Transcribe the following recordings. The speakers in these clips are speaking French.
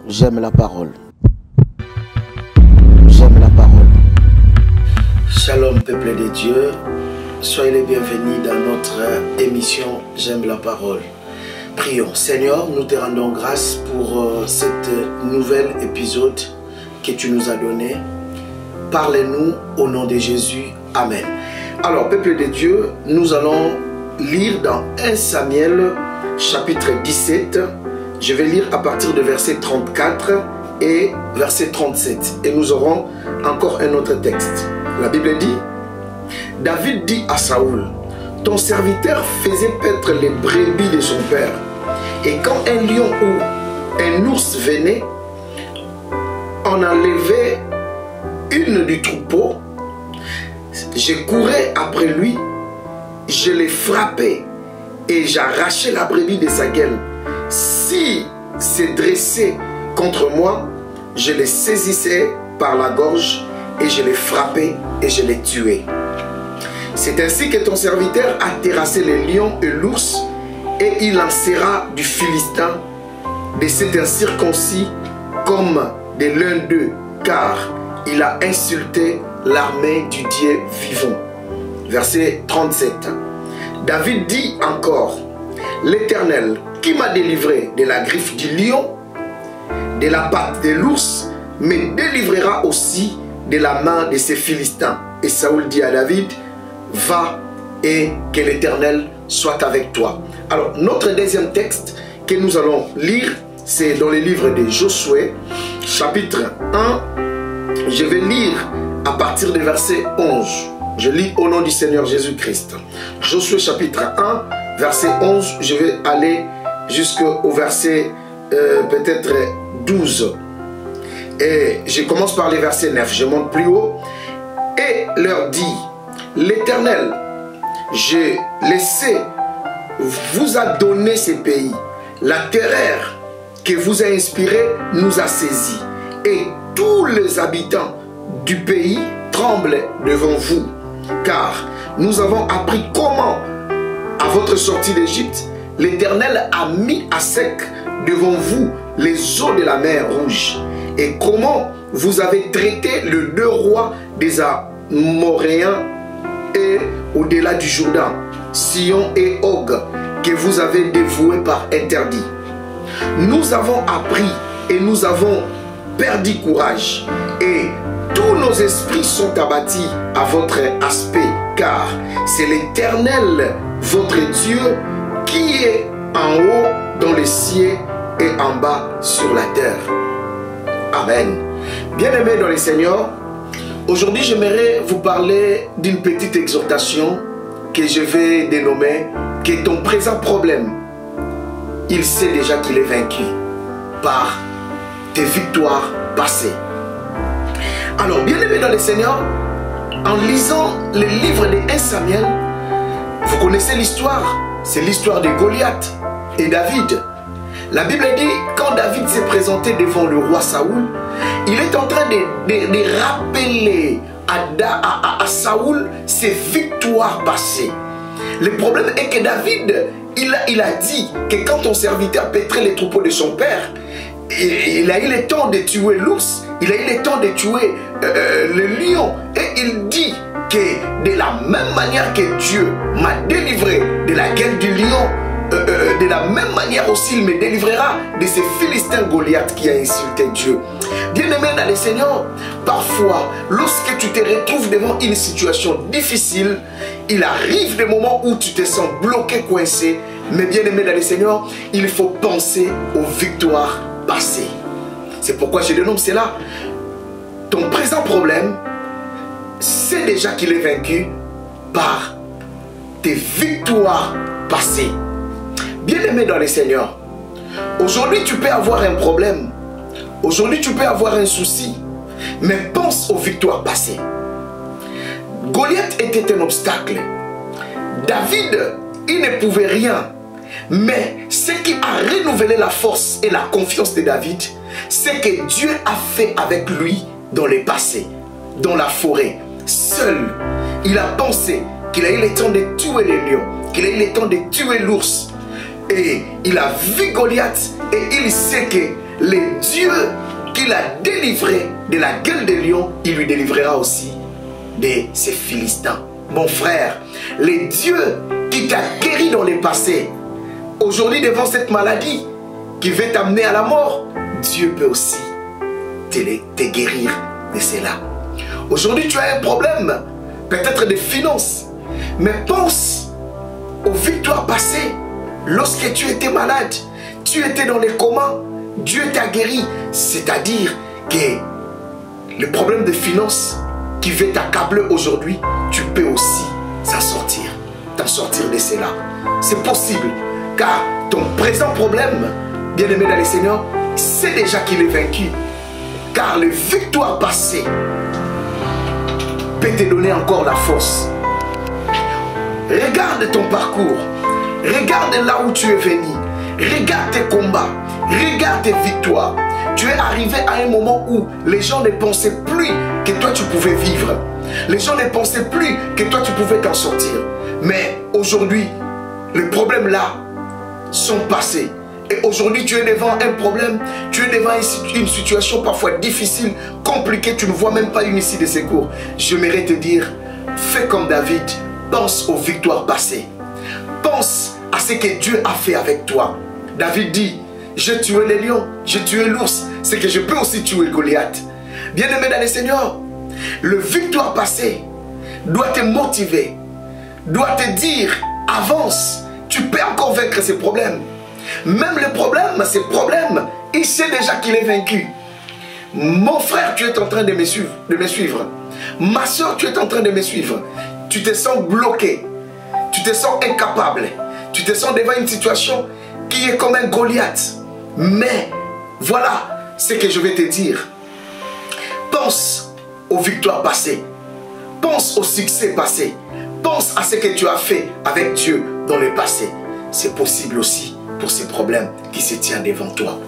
J'aime la parole. J'aime la parole. Shalom peuple de Dieu. Soyez les bienvenus dans notre émission J'aime la parole. Prions. Seigneur, nous te rendons grâce pour cet nouvel épisode que tu nous as donné. Parlez-nous au nom de Jésus. Amen. Alors, peuple de Dieu, nous allons lire dans 1 Samuel chapitre 17. Je vais lire à partir de verset 34 et verset 37. Et nous aurons encore un autre texte. La Bible dit, David dit à Saoul, ton serviteur faisait paître les brebis de son père. Et quand un lion ou un ours venait, on enlevait une du troupeau. Je courais après lui, je l'ai frappé et j'arrachais la brebis de sa gueule. Si s'est dressé contre moi, je le saisissais par la gorge et je l'ai frappé et je l'ai tué. C'est ainsi que ton serviteur a terrassé les lions et l'ours et il lancera du Philistin de cet incirconcis comme de l'un d'eux, car il a insulté l'armée du Dieu vivant. Verset 37. David dit encore, l'Éternel qui m'a délivré de la griffe du lion, de la patte de l'ours, me délivrera aussi de la main de ces Philistins. Et Saoul dit à David, va et que l'Éternel soit avec toi. Alors, notre deuxième texte que nous allons lire, c'est dans le livre de Josué, chapitre 1. Je vais lire à partir du verset 11. Je lis au nom du Seigneur Jésus-Christ. Josué chapitre 1, verset 11. Je vais aller jusqu'au verset peut-être 12. Et je commence par le verset 9. Je monte plus haut. Et leur dit, l'Éternel, j'ai laissé, vous a donné ces pays. La terreur que vous a inspirée nous a saisis. Et tous les habitants du pays tremblent devant vous. Car nous avons appris comment, à votre sortie d'Égypte, l'Éternel a mis à sec devant vous les eaux de la mer Rouge. Et comment vous avez traité le deux rois des Amoréens et au-delà du Jourdain, Sion et Og, que vous avez dévoués par interdit. Nous avons appris et nous avons perdu courage. Et tous nos esprits sont abattus à votre aspect, car c'est l'Éternel, votre Dieu, qui est en haut dans les cieux et en bas sur la terre. Amen. Bien-aimés dans le Seigneur, aujourd'hui j'aimerais vous parler d'une petite exhortation que je vais dénommer que ton présent problème, il sait déjà qu'il est vaincu par tes victoires passées. Alors, bien-aimés dans le Seigneur, en lisant le livre de 1 Samuel, vous connaissez l'histoire, c'est l'histoire de Goliath et David. La Bible dit, quand David s'est présenté devant le roi Saoul, il est en train de rappeler à Saoul ses victoires passées. Le problème est que David, il a dit que quand ton serviteur pétrait les troupeaux de son père, il a eu le temps de tuer l'ours, il a eu le temps de tuer le lion. Et il dit que de la même manière que Dieu m'a délivré de la gueule du lion, de la même manière aussi il me délivrera de ces Philistins Goliath qui a insulté Dieu. Bien-aimé dans le Seigneur, parfois lorsque tu te retrouves devant une situation difficile, il arrive des moments où tu te sens bloqué, coincé. Mais bien-aimé dans le Seigneur, il faut penser aux victoires passées. C'est pourquoi je dénomme cela. Ton présent problème, c'est déjà qu'il est vaincu par tes victoires passées. Bien-aimé dans le Seigneur, aujourd'hui tu peux avoir un problème, aujourd'hui tu peux avoir un souci, mais pense aux victoires passées. Goliath était un obstacle. David, il ne pouvait rien. Mais ce qui a renouvelé la force et la confiance de David, c'est que Dieu a fait avec lui dans le passé, dans la forêt, seul. Il a pensé qu'il a eu le temps de tuer les lions, qu'il a eu le temps de tuer l'ours. Et il a vu Goliath et il sait que le Dieu qui l'a délivré de la gueule des lions, il lui délivrera aussi de ces Philistins. Mon frère, le Dieu qui t'a guéri dans le passé, aujourd'hui devant cette maladie qui veut t'amener à la mort, Dieu peut aussi te guérir de cela. Aujourd'hui tu as un problème, peut-être de finances, mais pense aux victoires passées. Lorsque tu étais malade, tu étais dans les comas, Dieu t'a guéri. C'est-à-dire que le problème de finances qui veut t'accabler aujourd'hui, tu peux aussi t'en sortir de cela. C'est possible, car ton présent problème, bien-aimé dans le Seigneur, c'est déjà qu'il est vaincu. Car les victoires passées peuvent te donner encore la force. Regarde ton parcours, regarde là où tu es venu, regarde tes combats, regarde tes victoires. Tu es arrivé à un moment où les gens ne pensaient plus que toi tu pouvais vivre. Les gens ne pensaient plus que toi tu pouvais t'en sortir. Mais aujourd'hui, les problèmes là sont passés. Et aujourd'hui tu es devant un problème, tu es devant une situation parfois difficile, compliquée, tu ne vois même pas une issue de secours. J'aimerais te dire, fais comme David, pense aux victoires passées. Pense à ce que Dieu a fait avec toi. David dit, j'ai tué les lions, j'ai tué l'ours, c'est que je peux aussi tuer Goliath. Bien-aimé dans le Seigneur, le victoire passée doit te motiver, doit te dire, avance, tu peux encore vaincre ces problèmes. Même le problème, ces problèmes, il sait déjà qu'il est vaincu. Mon frère, tu es en train de me suivre. Ma soeur, tu es en train de me suivre. Tu te sens bloqué, tu te sens incapable, tu te sens devant une situation qui est comme un Goliath. Mais voilà ce que je vais te dire. Pense aux victoires passées. Pense au succès passé. Pense à ce que tu as fait avec Dieu dans le passé. C'est possible aussi pour ces problèmes qui se tiennent devant toi.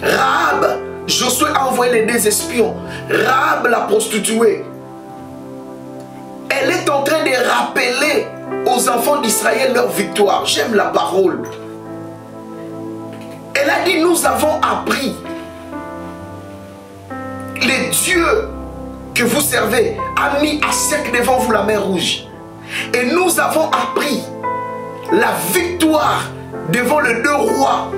Rahab, Josué a envoyé les 2 espions. Rahab, la prostituée, elle est en train de rappeler aux enfants d'Israël leur victoire. J'aime la parole. Elle a dit, nous avons appris. Le Dieu que vous servez a mis à sec devant vous la mer Rouge. Et nous avons appris la victoire devant les 2 rois.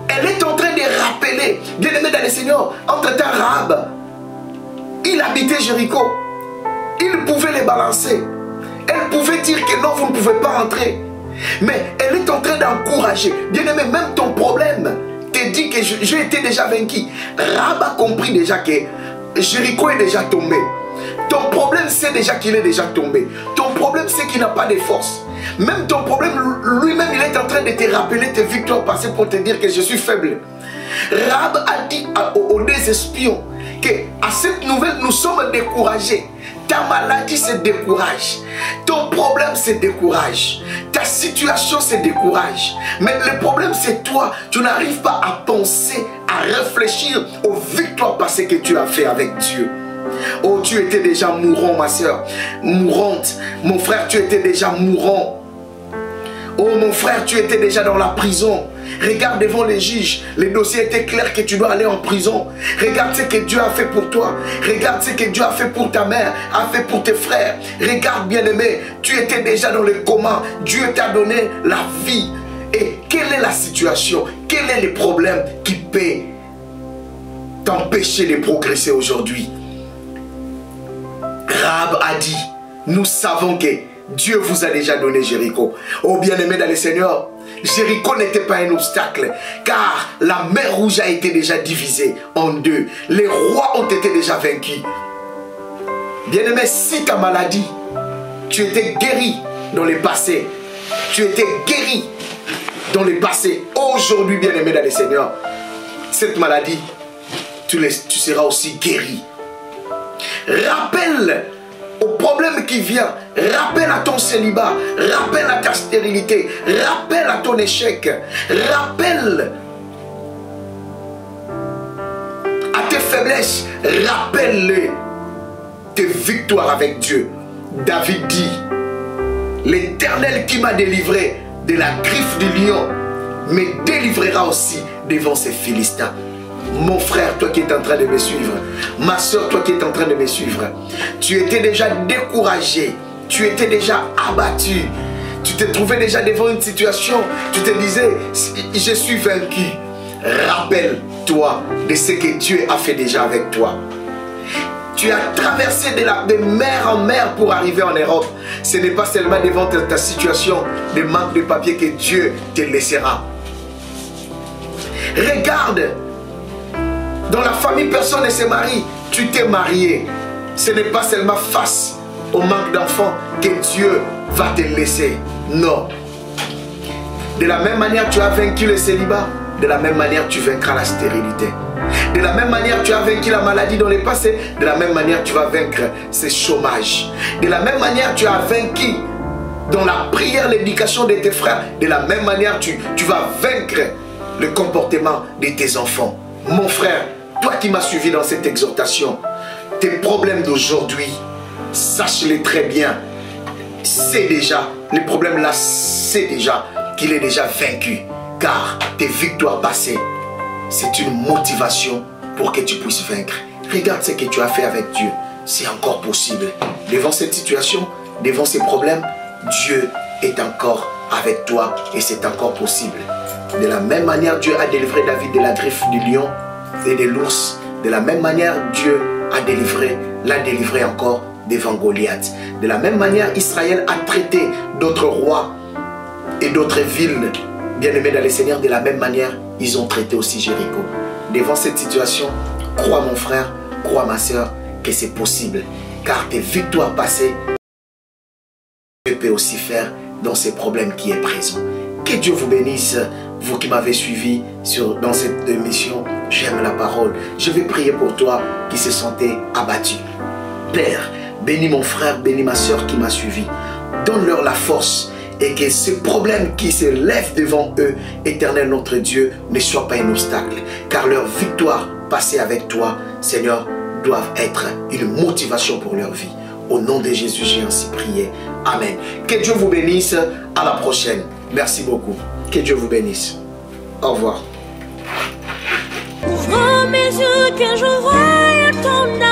Elle est en train de rappeler, bien aimé dans le Seigneur, entre-temps Rahab, il habitait Jéricho. Il pouvait les balancer. Elle pouvait dire que non, vous ne pouvez pas entrer. Mais elle est en train d'encourager. Bien aimé, même ton problème te dit que j'ai été déjà vaincu. Rahab a compris déjà que Jéricho est déjà tombé. Ton problème, c'est déjà qu'il est déjà tombé. Ton problème, c'est qu'il n'a pas de force. Même ton problème, lui-même, il est en train de te rappeler tes victoires passées pour te dire que je suis faible. Rahab a dit aux 2 espions qu'à cette nouvelle, nous sommes découragés. Ta maladie se décourage. Ton problème se décourage. Ta situation se décourage. Mais le problème, c'est toi. Tu n'arrives pas à penser, à réfléchir aux victoires passées que tu as fait avec Dieu. Oh, tu étais déjà mourant, ma soeur. Mourante. Mon frère, tu étais déjà mourant. Oh, mon frère, tu étais déjà dans la prison. Regarde devant les juges. Le dossier était clair que tu dois aller en prison. Regarde ce que Dieu a fait pour toi. Regarde ce que Dieu a fait pour ta mère, a fait pour tes frères. Regarde, bien-aimé, tu étais déjà dans le coma. Dieu t'a donné la vie. Et quelle est la situation? Quel est le problème qui peut t'empêcher de progresser aujourd'hui? Rahab a dit, nous savons que Dieu vous a déjà donné Jéricho. Oh bien-aimé dans le Seigneur, Jéricho n'était pas un obstacle, car la mer Rouge a été déjà divisée en 2. Les rois ont été déjà vaincus. Bien-aimé, si ta maladie, tu étais guéri dans le passé, tu étais guéri dans le passé, aujourd'hui bien-aimé dans le Seigneur, cette maladie, tu seras aussi guéri. Rappelle au problème qui vient, rappelle à ton célibat, rappelle à ta stérilité, rappelle à ton échec, rappelle à tes faiblesses, rappelle tes victoires avec Dieu. David dit, l'Éternel qui m'a délivré de la griffe du lion me délivrera aussi devant ces Philistins. Mon frère, toi qui es en train de me suivre, ma soeur, toi qui es en train de me suivre, tu étais déjà découragé, tu étais déjà abattu, tu te trouvais déjà devant une situation, tu te disais, je suis vaincu. Rappelle-toi de ce que Dieu a fait déjà avec toi. Tu as traversé de mer en mer pour arriver en Europe. Ce n'est pas seulement devant ta situation de manque de papier que Dieu te laissera. Regarde, dans la famille, personne ne se marie. Tu t'es marié. Ce n'est pas seulement face au manque d'enfants que Dieu va te laisser. Non. De la même manière, tu as vaincu le célibat. De la même manière, tu vaincras la stérilité. De la même manière, tu as vaincu la maladie dans le passé. De la même manière, tu vas vaincre ce chômage. De la même manière, tu as vaincu dans la prière, l'éducation de tes frères. De la même manière, tu vas vaincre le comportement de tes enfants. Mon frère, toi qui m'as suivi dans cette exhortation, tes problèmes d'aujourd'hui, sache-les très bien. C'est déjà, les problèmes là, c'est déjà qu'il est déjà vaincu. Car tes victoires passées, c'est une motivation pour que tu puisses vaincre. Regarde ce que tu as fait avec Dieu. C'est encore possible. Devant cette situation, devant ces problèmes, Dieu est encore avec toi et c'est encore possible. De la même manière, Dieu a délivré David de la griffe du lion et de l'ours. De la même manière, Dieu l'a délivré encore devant Goliath. De la même manière, Israël a traité d'autres rois et d'autres villes bien-aimés dans le Seigneur. De la même manière, ils ont traité aussi Jéricho. Devant cette situation, crois mon frère, crois ma soeur, que c'est possible. Car tes victoires passées, Dieu peut aussi faire dans ces problèmes qui est présent. Que Dieu vous bénisse, vous qui m'avez suivi dans cette émission, j'aime la parole. Je vais prier pour toi qui se sentait abattu. Père, bénis mon frère, bénis ma soeur qui m'a suivi. Donne-leur la force et que ces problèmes qui se lèvent devant eux, Éternel notre Dieu, ne soient pas un obstacle. Car leur victoire passée avec toi, Seigneur, doivent être une motivation pour leur vie. Au nom de Jésus, j'ai ainsi prié. Amen. Que Dieu vous bénisse. À la prochaine. Merci beaucoup. Que Dieu vous bénisse. Au revoir. Ouvre mes yeux que je voie ton